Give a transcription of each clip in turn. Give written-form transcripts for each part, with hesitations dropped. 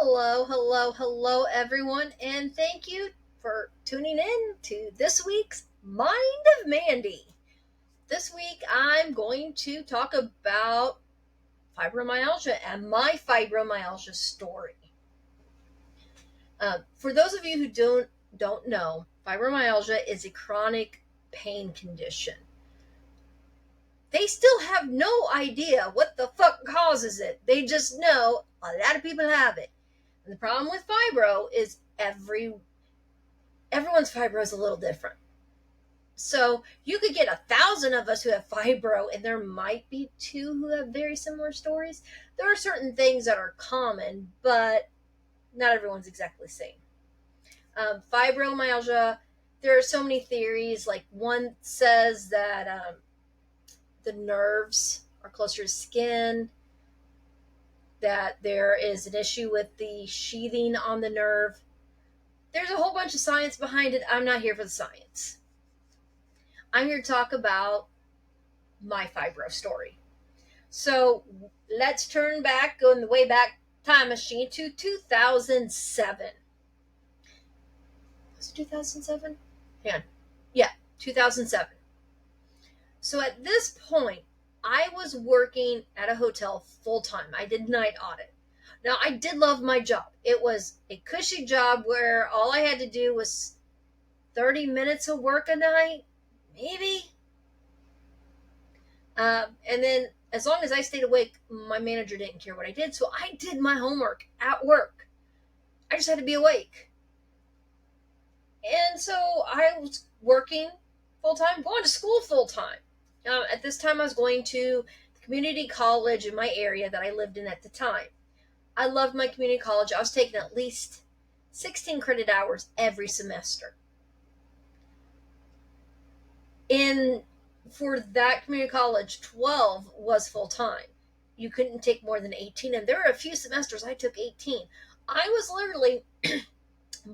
Hello, everyone, and thank you for tuning in to this week's Mind of Mandy. This week, I'm going to talk about fibromyalgia and my fibromyalgia story. For those of you who don't know, fibromyalgia is a chronic pain condition. They still have no idea what the fuck causes it. They just know a lot of people have it. And the problem with fibro is everyone's fibro is a little different. So you could get 1,000 of us who have fibro, and there might be 2 who have very similar stories. There are certain things that are common, but not everyone's exactly the same. Fibromyalgia, there are so many theories. Like one says that the nerves are closer to skin, that there is an issue with the sheathing on the nerve. There's a whole bunch of science behind it. I'm not here for the science. I'm here to talk about my fibro story. So let's turn back, go in the way back time machine to 2007. Was it 2007? Yeah, 2007. So at this point, I was working at a hotel full time. I did night audit. Now, I did love my job. It was a cushy job where all I had to do was 30 minutes of work a night, maybe. And then as long as I stayed awake, my manager didn't care what I did. So I did my homework at work. I just had to be awake. And so I was working full time, going to school full time. At this time, I was going to the community college in my area that I lived in at the time. I loved my community college. I was taking at least 16 credit hours every semester. For that community college, 12 was full time. You couldn't take more than 18, and there were a few semesters I took 18. I was literally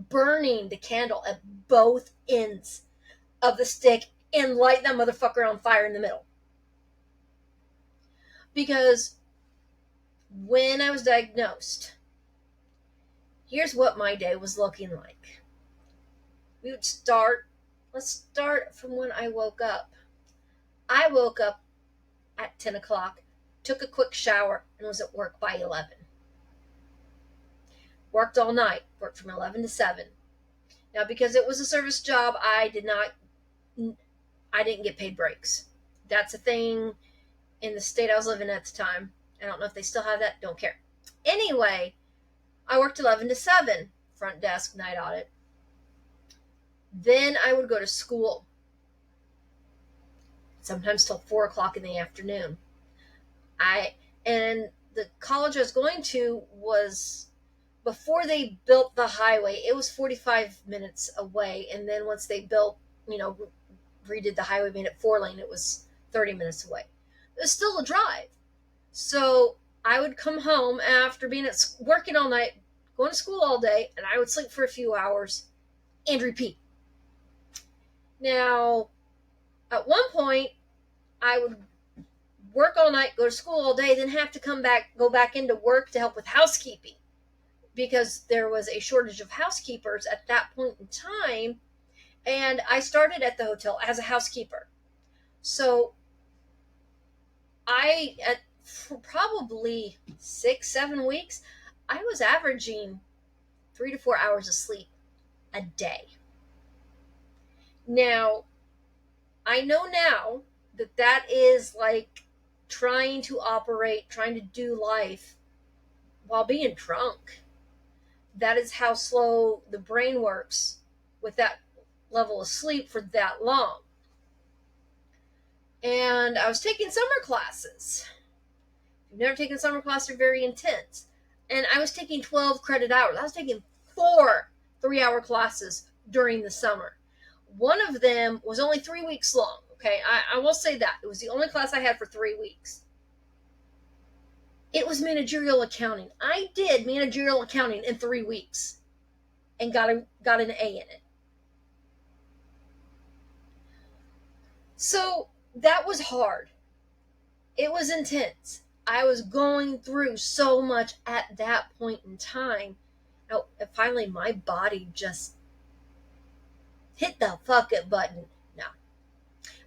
burning the candle at both ends of the stick and light that motherfucker on fire in the middle. Because when I was diagnosed, here's what my day was looking like. Let's start from when I woke up. I woke up at 10 o'clock, took a quick shower, and was at work by 11. Worked all night, worked from 11 to 7. Now, because it was a service job, I didn't get paid breaks. That's a thing in the state I was living at the time. I don't know if they still have that, don't care. Anyway, I worked 11 to 7, front desk, night audit. Then I would go to school, sometimes till 4 o'clock in the afternoon. And the college I was going to was, before they built the highway, it was 45 minutes away. And then once they built, redid the highway, made it 4-lane, it was 30 minutes away. It was still a drive. So I would come home after working all night, going to school all day, and I would sleep for a few hours and repeat. Now, at one point, I would work all night, go to school all day, then have to go back into work to help with housekeeping, because there was a shortage of housekeepers at that point in time. And I started at the hotel as a housekeeper. So for probably 6-7 weeks, I was averaging 3 to 4 hours of sleep a day. Now, I know now that is like trying to do life while being drunk. That is how slow the brain works with that level of sleep for that long. And I was taking summer classes. If you've never taken summer classes, they're very intense. And I was taking 12 credit hours. I was taking 4 3-hour classes during the summer. One of them was only 3 weeks long. Okay, I will say that. It was the only class I had for 3 weeks. It was managerial accounting. I did managerial accounting in 3 weeks and got an A in it. So that was hard. It was intense. I was going through so much at that point in time. And finally, my body just hit the fuck it button. No,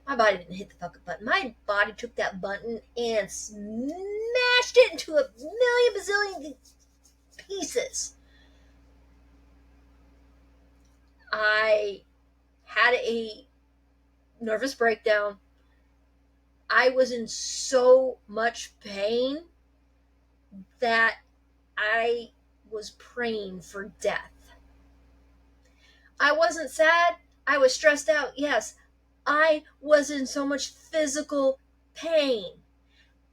my body didn't hit the fuck it button. My body took that button and smashed it into a million bazillion pieces. I had a nervous breakdown. I was in so much pain that I was praying for death. I wasn't sad. I was stressed out. Yes, I was in so much physical pain.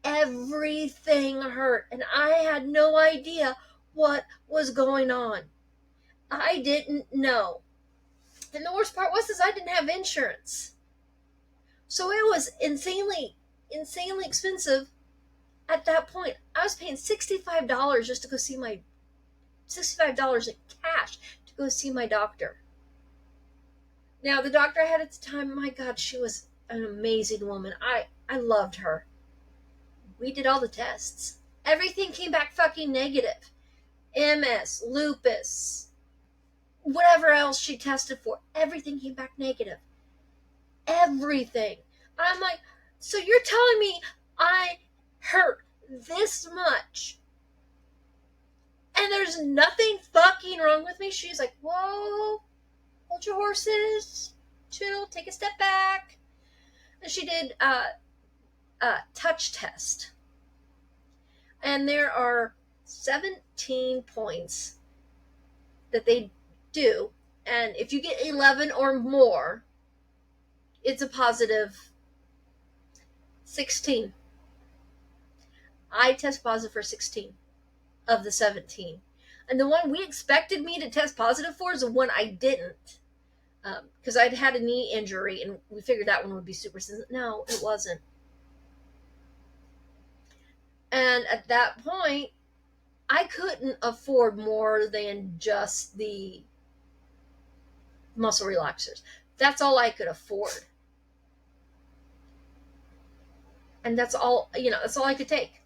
Everything hurt, and I had no idea what was going on. I didn't know. And the worst part was I didn't have insurance. So it was insanely expensive at that point. I was paying $65 just to go see my $65 in cash to go see my doctor. Now, the doctor I had at the time, my God, she was an amazing woman. I loved her. We did all the tests. Everything came back fucking negative. MS, lupus, whatever else she tested for, everything came back negative. Everything. I'm like, so you're telling me I hurt this much and there's nothing fucking wrong with me? She's like, whoa, hold your horses, chill, take a step back. And she did a touch test. And there are 17 points that they do. And if you get 11 or more, it's a positive 16. I test positive for 16 of the 17. And the one we expected me to test positive for is the one I didn't. Because I'd had a knee injury and we figured that one would be super sensitive. No, it wasn't. And at that point, I couldn't afford more than just the muscle relaxers. That's all I could afford. And that's all, that's all I could take.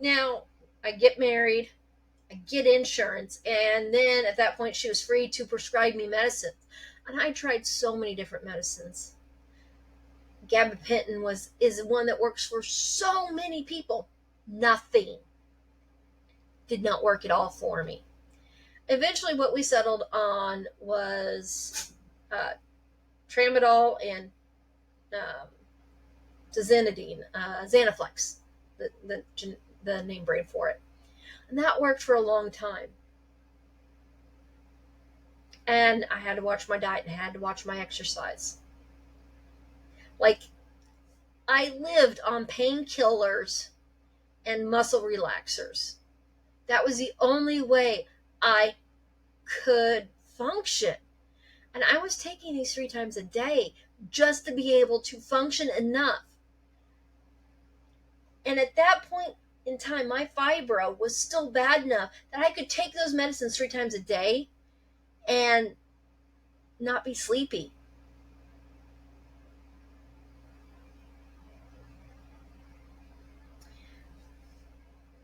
Now, I get married, I get insurance, and then at that point she was free to prescribe me medicine. And I tried so many different medicines. Gabapentin is one that works for so many people. Nothing did not work at all for me. Eventually what we settled on was tramadol and Xanaflex, the name brand for it. And that worked for a long time. And I had to watch my diet and I had to watch my exercise. Like, I lived on painkillers and muscle relaxers. That was the only way I could function. And I was taking these 3 times a day just to be able to function enough. And at that point in time, my fibro was still bad enough that I could take those medicines 3 times a day and not be sleepy.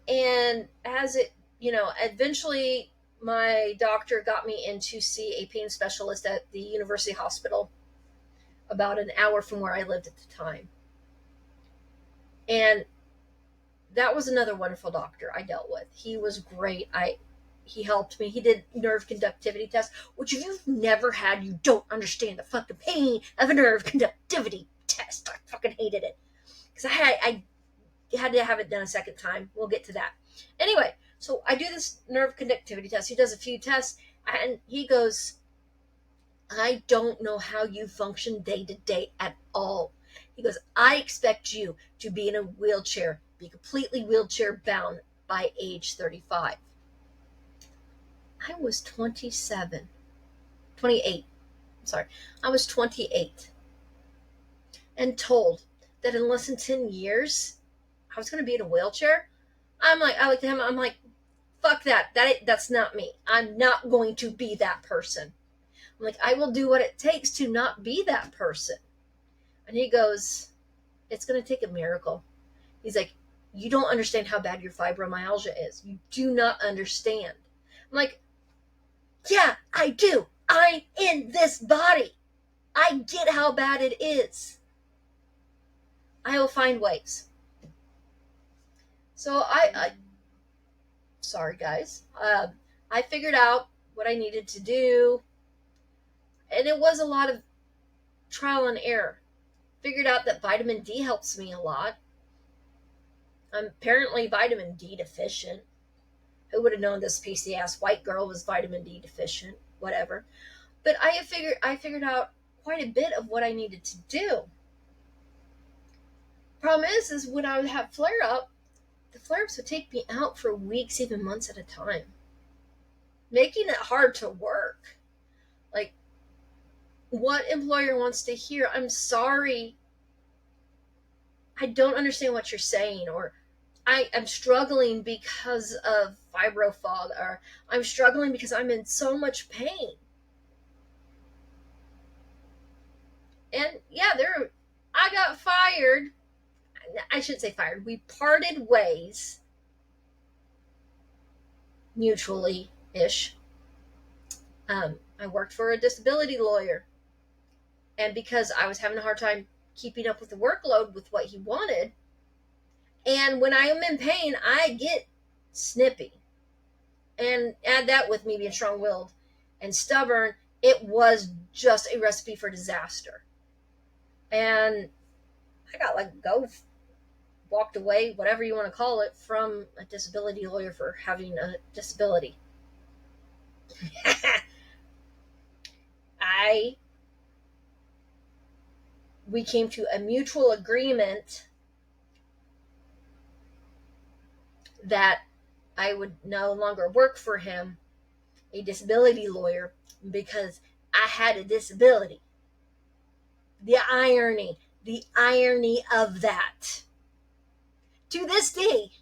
And as it, eventually my doctor got me in to see a pain specialist at the University Hospital about an hour from where I lived at the time. And that was another wonderful doctor I dealt with. He was great. He helped me. He did nerve conductivity tests, which if you've never had, you don't understand the fucking pain of a nerve conductivity test. I fucking hated it. Because I had to have it done a second time. We'll get to that. Anyway, so I do this nerve conductivity test. He does a few tests, and he goes, I don't know how you function day to day at all. He goes, I expect you to be in a wheelchair, be completely wheelchair bound by age 35. I was 28. I was 28 and told that in less than 10 years, I was going to be in a wheelchair. I looked at him, I'm like, fuck that. That's not me. I'm not going to be that person. I'm like, I will do what it takes to not be that person. And he goes, it's going to take a miracle. He's like, you don't understand how bad your fibromyalgia is. You do not understand. I'm like, yeah, I do. I'm in this body. I get how bad it is. I will find ways. So sorry guys, I figured out what I needed to do, and it was a lot of trial and error. Figured out that vitamin D helps me a lot. I'm apparently vitamin D deficient. Who would have known this PC-ass white girl was vitamin D deficient? Whatever. But I figured out quite a bit of what I needed to do. Problem is when I would have flare-up, the flare-ups would take me out for weeks, even months at a time, making it hard to work. Like, what employer wants to hear, I'm sorry, I don't understand what you're saying, or I am struggling because of fibro fog, or I'm struggling because I'm in so much pain. And yeah, I got fired. I shouldn't say fired. We parted ways mutually-ish. I worked for a disability lawyer. And because I was having a hard time keeping up with the workload with what he wanted, and when I am in pain, I get snippy. And add that with me being strong-willed and stubborn, it was just a recipe for disaster. And I got let go, walked away, whatever you want to call it, from a disability lawyer for having a disability. We came to a mutual agreement that I would no longer work for him, a disability lawyer, because I had a disability. The irony of that, to this day,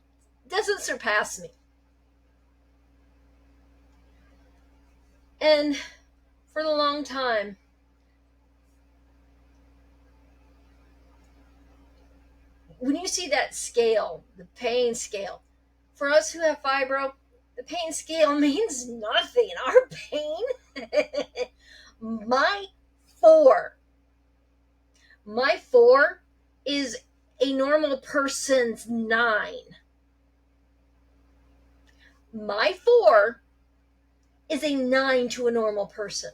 doesn't surpass me. And for the long time, when you see that scale, the pain scale, for us who have fibro, the pain scale means nothing. Our pain, my 4 is a normal person's 9. My 4 is a 9 to a normal person.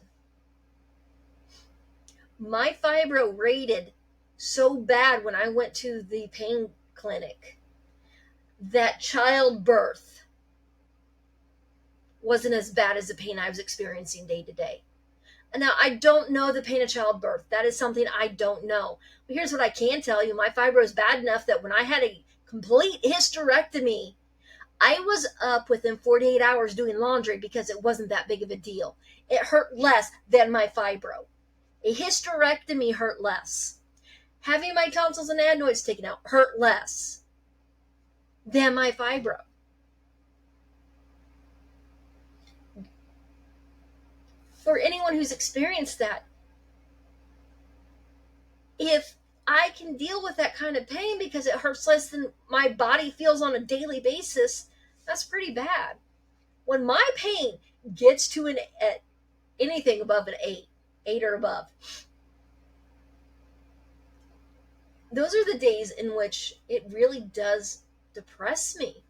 My fibro rated so bad when I went to the pain clinic that childbirth wasn't as bad as the pain I was experiencing day to day. And now, I don't know the pain of childbirth. That is something I don't know. But here's what I can tell you. My fibro is bad enough that when I had a complete hysterectomy, I was up within 48 hours doing laundry because it wasn't that big of a deal. It hurt less than my fibro. A hysterectomy hurt less. Having my tonsils and adenoids taken out hurt less than my fibro. For anyone who's experienced that, if I can deal with that kind of pain because it hurts less than my body feels on a daily basis, that's pretty bad. When my pain gets to anything above an 8 or above, those are the days in which it really does depress me.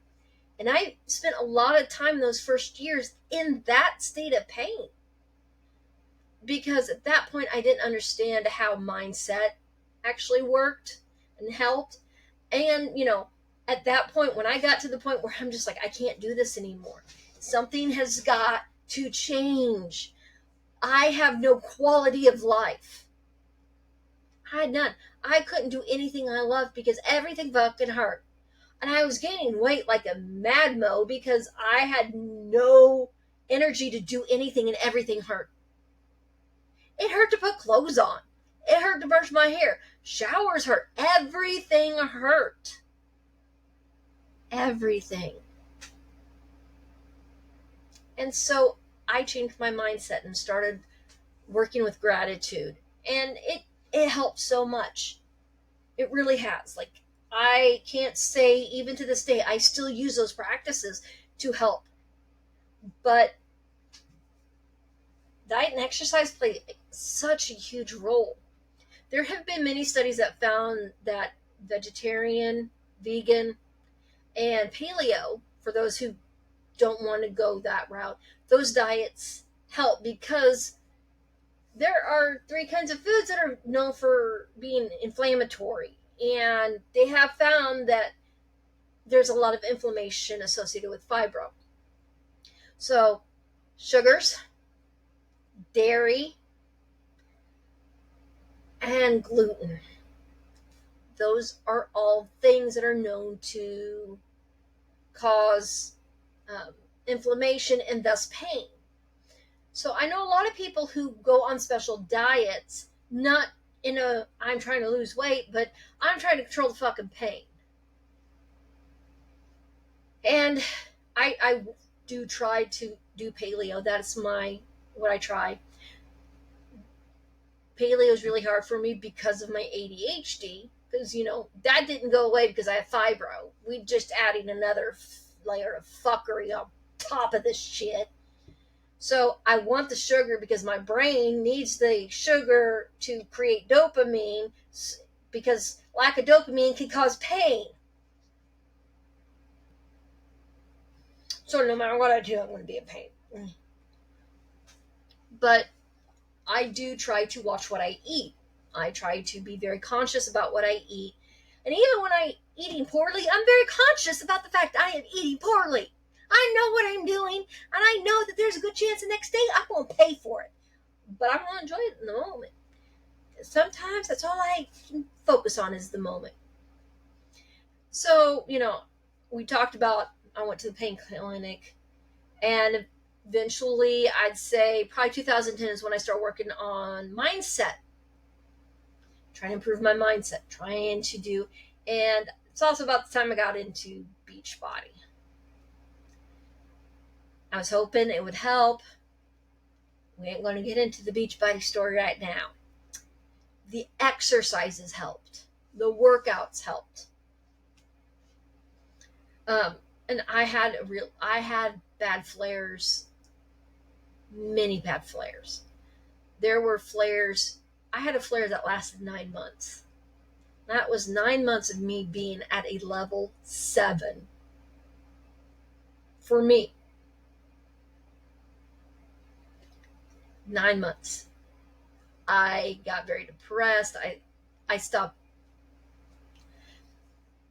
And I spent a lot of time in those first years in that state of pain. Because at that point, I didn't understand how mindset actually worked and helped. And, at that point, when I got to the point where I'm just like, I can't do this anymore. Something has got to change. I have no quality of life. I had none. I couldn't do anything I loved because everything fucking hurt. And I was gaining weight like a mad mo because I had no energy to do anything and everything hurt. It hurt to put clothes on. It hurt to brush my hair. Showers hurt. Everything hurt. Everything. And so I changed my mindset and started working with gratitude. And it helped so much. It really has. Like, I can't say, even to this day, I still use those practices to help. But diet and exercise play such a huge role. There have been many studies that found that vegetarian, vegan, and paleo, for those who don't want to go that route, those diets help because there are three kinds of foods that are known for being inflammatory. And they have found that there's a lot of inflammation associated with fibro. So, sugars, dairy, and gluten. Those are all things that are known to cause um, inflammation and thus pain. So I know a lot of people who go on special diets, not in a I'm trying to lose weight, but I'm trying to control the fucking pain. And I do try to do paleo. That's what I try. Paleo is really hard for me because of my ADHD. Because, that didn't go away because I have fibro. We just adding another layer of fuckery on top of this shit. So I want the sugar because my brain needs the sugar to create dopamine, because lack of dopamine can cause pain. So no matter what I do, I'm going to be in pain. But I do try to watch what I eat. I try to be very conscious about what I eat. And even when I'm eating poorly, I'm very conscious about the fact I am eating poorly. I know what I'm doing, and I know that there's a good chance the next day I'm going to pay for it. But I'm going to enjoy it in the moment. Sometimes that's all I can focus on is the moment. So, we talked about I went to the pain clinic, and eventually I'd say probably 2010 is when I started working on mindset, trying to improve my mindset, and it's also about the time I got into Beachbody. I was hoping it would help. We ain't going to get into the Beachbody story right now. The exercises helped. The workouts helped. And I had bad flares, many bad flares. There were flares. I had a flare that lasted 9 months. That was 9 months of me being at a level 7. For me. 9 months. I got very depressed. I stopped.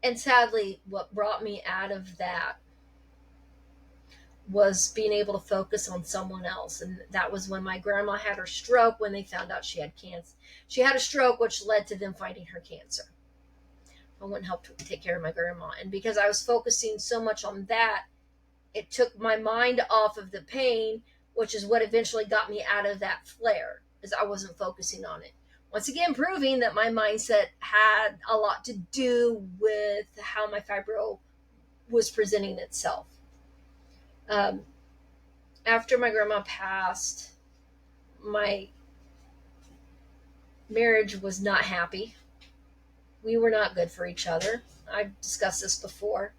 And sadly, what brought me out of that was being able to focus on someone else. And that was when my grandma had her stroke, when they found out she had cancer. She had a stroke, which led to them finding her cancer. I went and helped take care of my grandma. And because I was focusing so much on that, it took my mind off of the pain, which is what eventually got me out of that flare, because I wasn't focusing on it. Once again, proving that my mindset had a lot to do with how my fibro was presenting itself. After my grandma passed, my marriage was not happy. We were not good for each other. I've discussed this before.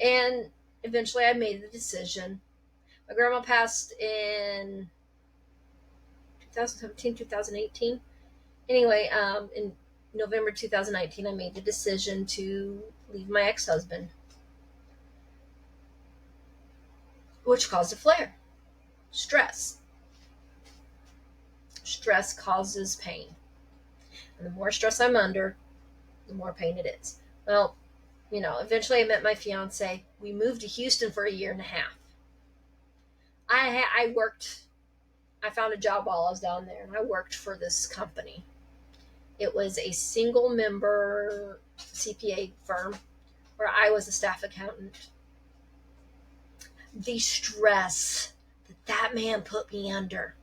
And eventually I made the decision. My grandma passed in 2017, 2018. Anyway, in November 2019, I made the decision to leave my ex-husband, which caused a flare. Stress. Stress causes pain. And the more stress I'm under, the more pain it is. Well, eventually I met my fiance. We moved to Houston for a year and a half. I found a job while I was down there, and I worked for this company. It was a single member CPA firm where I was a staff accountant. The stress that man put me under.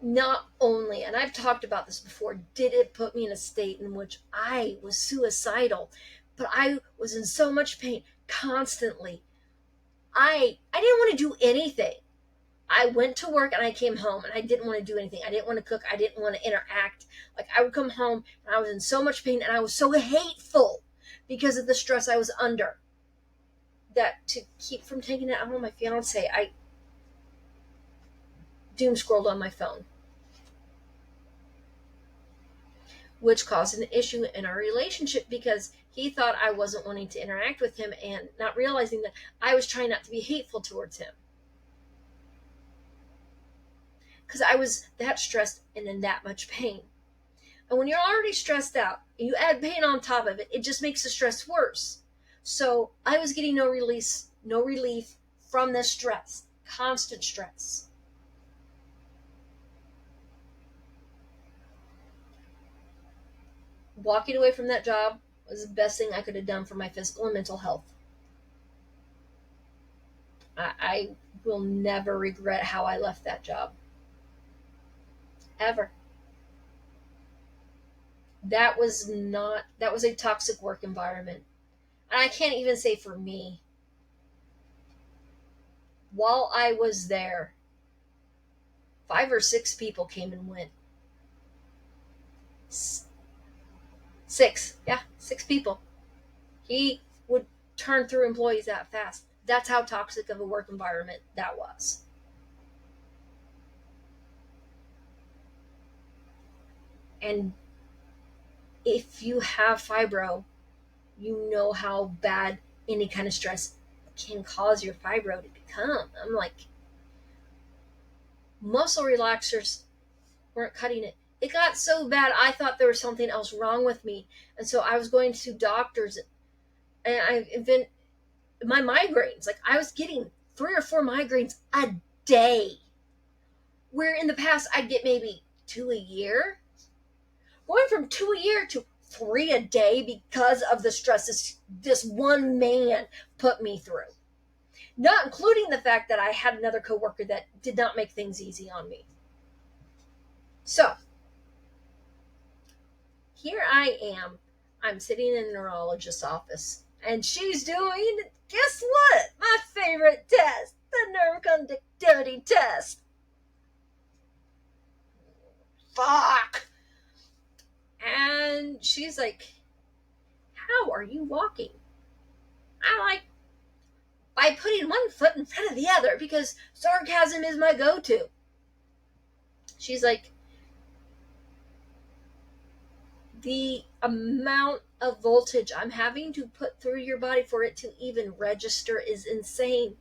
Not only, and I've talked about this before, did it put me in a state in which I was suicidal, but I was in so much pain constantly. I didn't want to do anything. I went to work and I came home and I didn't want to do anything. I didn't want to cook. I didn't want to interact. Like, I would come home and I was in so much pain and I was so hateful because of the stress I was under, that to keep from taking it out on my fiance, I doom scrolled on my phone, which caused an issue in our relationship because he thought I wasn't wanting to interact with him and not realizing that I was trying not to be hateful towards him. Because I was that stressed and in that much pain. And when you're already stressed out and you add pain on top of it, it just makes the stress worse. So I was getting no relief from this stress, constant stress. Walking away from that job was the best thing I could have done for my physical and mental health. I will never regret how I left that job. Ever. That was a toxic work environment. And I can't even say for me. While I was there, 5 or 6 people came and went. 6. Yeah, 6 people. He would turn through employees that fast. That's how toxic of a work environment that was. And if you have fibro, you know how bad any kind of stress can cause your fibro to become. I'm like, muscle relaxers weren't cutting it. It got so bad I thought there was something else wrong with me. And so I was going to doctors, and my migraines, like I was getting 3 or 4 migraines a day, where in the past I'd get maybe 2 a year. Going from 2 a year to 3 a day because of the stress this one man put me through. Not including the fact that I had another coworker that did not make things easy on me. So, here I am. I'm sitting in a neurologist's office, and she's doing, guess what? My favorite test, the nerve conductivity test. Fuck. And she's like, how are you walking? I'm like, by putting one foot in front of the other, because sarcasm is my go-to. She's like, the amount of voltage I'm having to put through your body for it to even register is insane.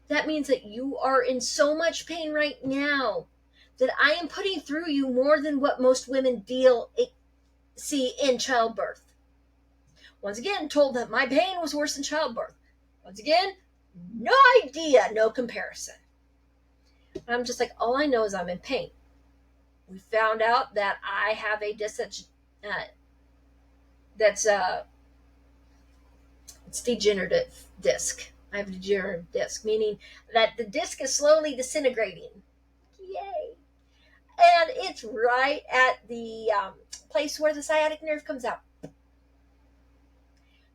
That means that you are in so much pain right now that I am putting through you more than what most women see in childbirth. Once again, told that my pain was worse than childbirth. Once again, no idea, no comparison. I'm just like, all I know is I'm in pain. We found out that I have a disc it's degenerative disc. I have a degenerative disc, meaning that the disc is slowly disintegrating. Yay! And it's right at the place where the sciatic nerve comes out.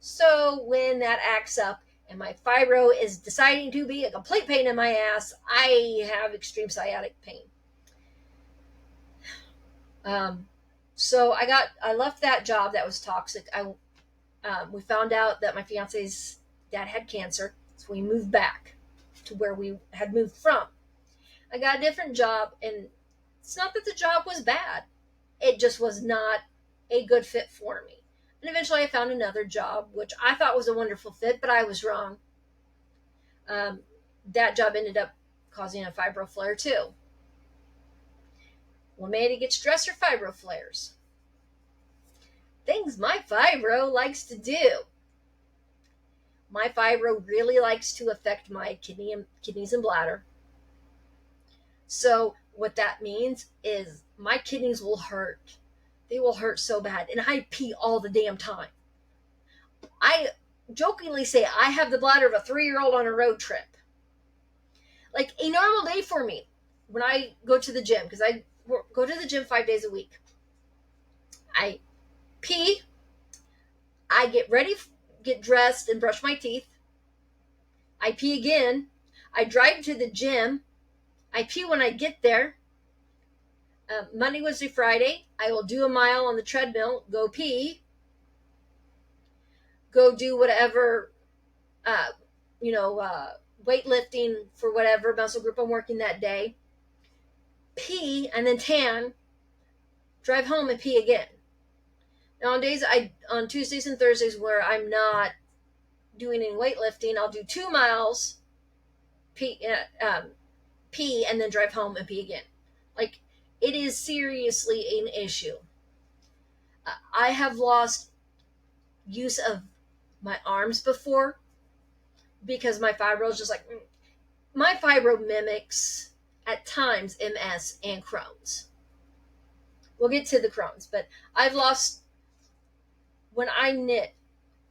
So when that acts up and my fibro is deciding to be a complete pain in my ass, I have extreme sciatic pain. So I left that job that was toxic. We found out that my fiance's dad had cancer, so we moved back to where we had moved from. I got a different job, and it's not that the job was bad. It just was not a good fit for me. And eventually I found another job, which I thought was a wonderful fit, but I was wrong. That job ended up causing a fibro flare too. Well, Mandy gets stress or fibro flares. Things my fibro likes to do. My fibro really likes to affect my kidneys and bladder. So what that means is my kidneys will hurt. They will hurt so bad, and I pee all the damn time. I jokingly say I have the bladder of a 3-year-old on a road trip. Like a normal day for me, when I go to the gym, because I go to the gym 5 days a week, I pee, I get ready, get dressed, and brush my teeth. I pee again. I drive to the gym. I pee when I get there. Monday, Wednesday, Friday, I will do a mile on the treadmill, go pee, go do whatever, uh, weightlifting for whatever muscle group I'm working that day, pee, and then tan, drive home and pee again. Now on Tuesdays and Thursdays where I'm not doing any weightlifting, I'll do 2 miles, pee, pee, and then drive home and pee again. Like, it is seriously an issue. I have lost use of my arms before because my fibro is just like, my fibro mimics at times MS and Crohn's. We'll get to the Crohn's, but I've lost, when I knit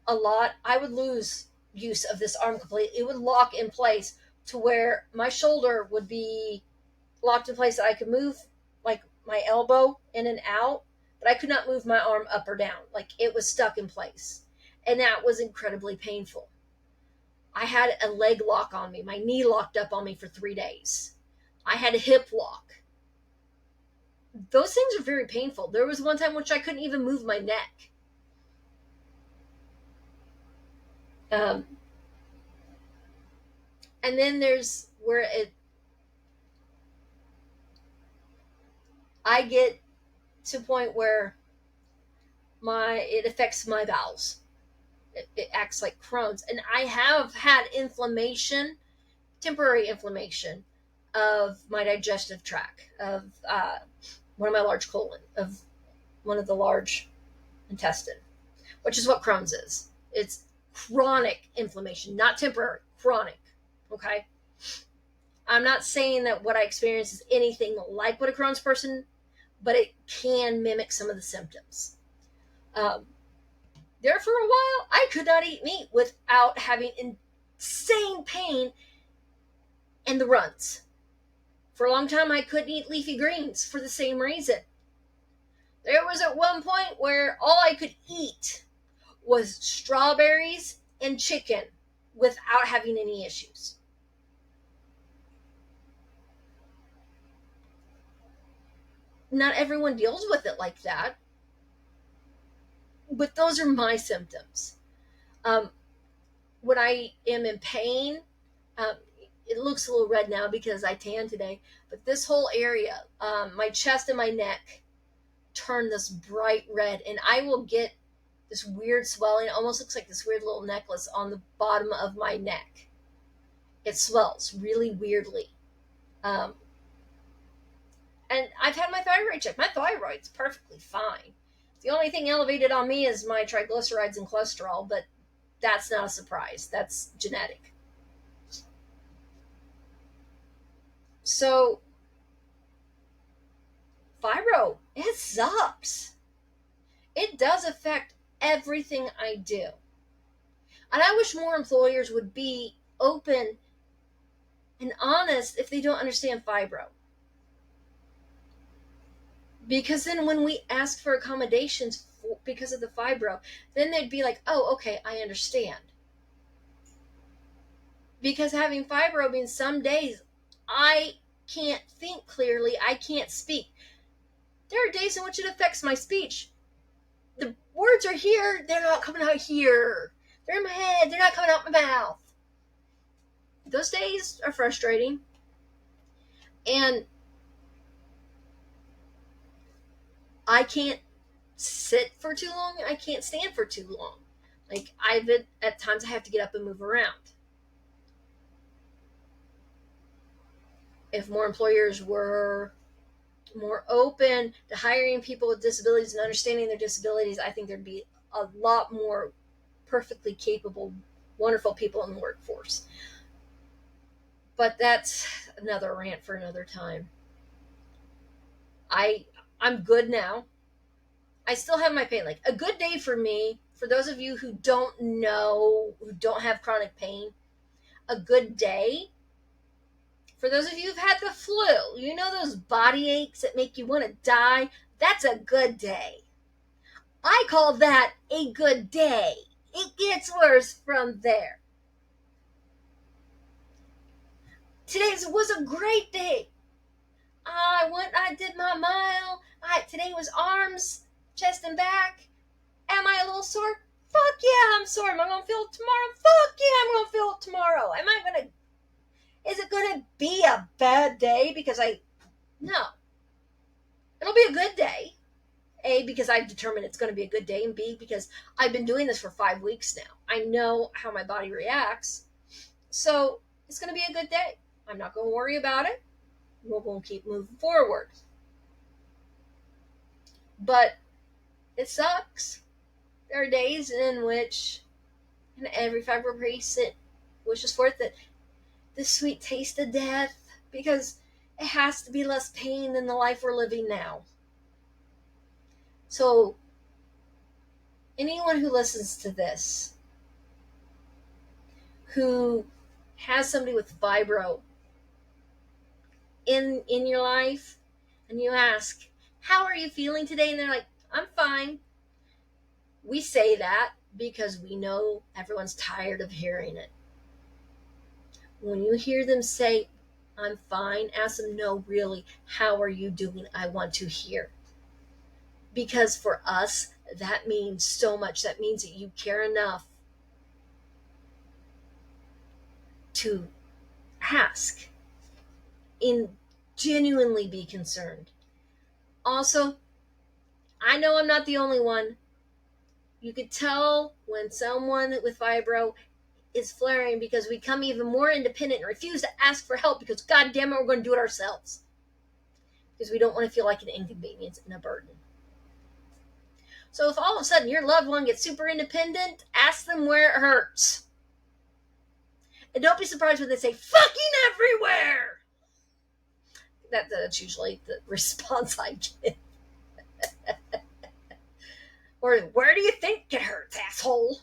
a lot, I would lose use of this arm completely. It would lock in place to where my shoulder would be locked in place that I could move like my elbow in and out, but I could not move my arm up or down. Like, it was stuck in place. And that was incredibly painful. I had a leg lock on me. My knee locked up on me for 3 days. I had a hip lock. Those things are very painful. There was one time which I couldn't even move my neck. And then there's where I get to a point where it affects my bowels. It acts like Crohn's. And I have had inflammation, temporary inflammation of my digestive tract, of one of my large colon, of one of the large intestine, which is what Crohn's is. It's chronic inflammation, not temporary, chronic. Okay? I'm not saying that what I experience is anything like what a Crohn's person, but it can mimic some of the symptoms. There for a while, I could not eat meat without having insane pain in the runs. For a long time, I couldn't eat leafy greens for the same reason. There was at one point where all I could eat was strawberries and chicken without having any issues. Not everyone deals with it like that, but those are my symptoms. When I am in pain, it looks a little red now because I tanned today, but this whole area, my chest and my neck, turn this bright red, and I will get this weird swelling. It almost looks like this weird little necklace on the bottom of my neck. It swells really weirdly. And I've had my thyroid checked. My thyroid's perfectly fine. The only thing elevated on me is my triglycerides and cholesterol, but that's not a surprise. That's genetic. So, fibro, it sucks. It does affect everything I do. And I wish more employers would be open and honest if they don't understand fibro. Because then when we ask for accommodations because of the fibro, then they'd be like, oh, okay, I understand. Because having fibro means some days I can't think clearly, I can't speak. There are days in which it affects my speech. The words are here, they're not coming out here. They're in my head, they're not coming out my mouth. Those days are frustrating. And I can't sit for too long. I can't stand for too long. Like, at times I have to get up and move around. If more employers were more open to hiring people with disabilities and understanding their disabilities, I think there'd be a lot more perfectly capable, wonderful people in the workforce. But that's another rant for another time. I'm good now. I still have my pain. Like, a good day for me, for those of you who don't know, who don't have chronic pain, a good day, for those of you who've had the flu, you know those body aches that make you want to die? That's a good day. I call that a good day. It gets worse from there. Today was a great day. I did my mile. Today was arms, chest, and back. Am I a little sore? Fuck yeah, I'm sore. Am I gonna feel it tomorrow? Fuck yeah, I'm gonna feel it tomorrow. Is it gonna be a bad day no. It'll be a good day. A, because I've determined it's gonna be a good day, and B, because I've been doing this for 5 weeks now. I know how my body reacts. So it's gonna be a good day. I'm not gonna worry about it. We're gonna keep moving forward. But it sucks. There are days in which, and every fibro patient wishes for it, that the sweet taste of death, because it has to be less pain than the life we're living now. So anyone who listens to this, who has somebody with fibro in your life, and you ask, how are you feeling today? And they're like, I'm fine. We say that because we know everyone's tired of hearing it. When you hear them say, I'm fine, ask them, no, really, how are you doing? I want to hear. Because for us, that means so much. That means that you care enough to ask and genuinely be concerned. Also, I know I'm not the only one. You could tell when someone with fibro is flaring because we become even more independent and refuse to ask for help because, God damn it, we're going to do it ourselves. Because we don't want to feel like an inconvenience and a burden. So if all of a sudden your loved one gets super independent, ask them where it hurts. And don't be surprised when they say, fucking everywhere! That's usually the response I get. Or, where do you think it hurts, asshole?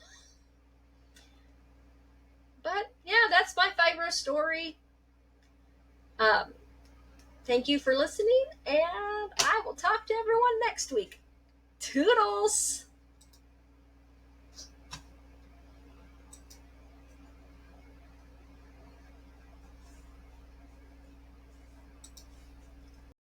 But, yeah, that's my fibro story. Thank you for listening, and I will talk to everyone next week. Toodles!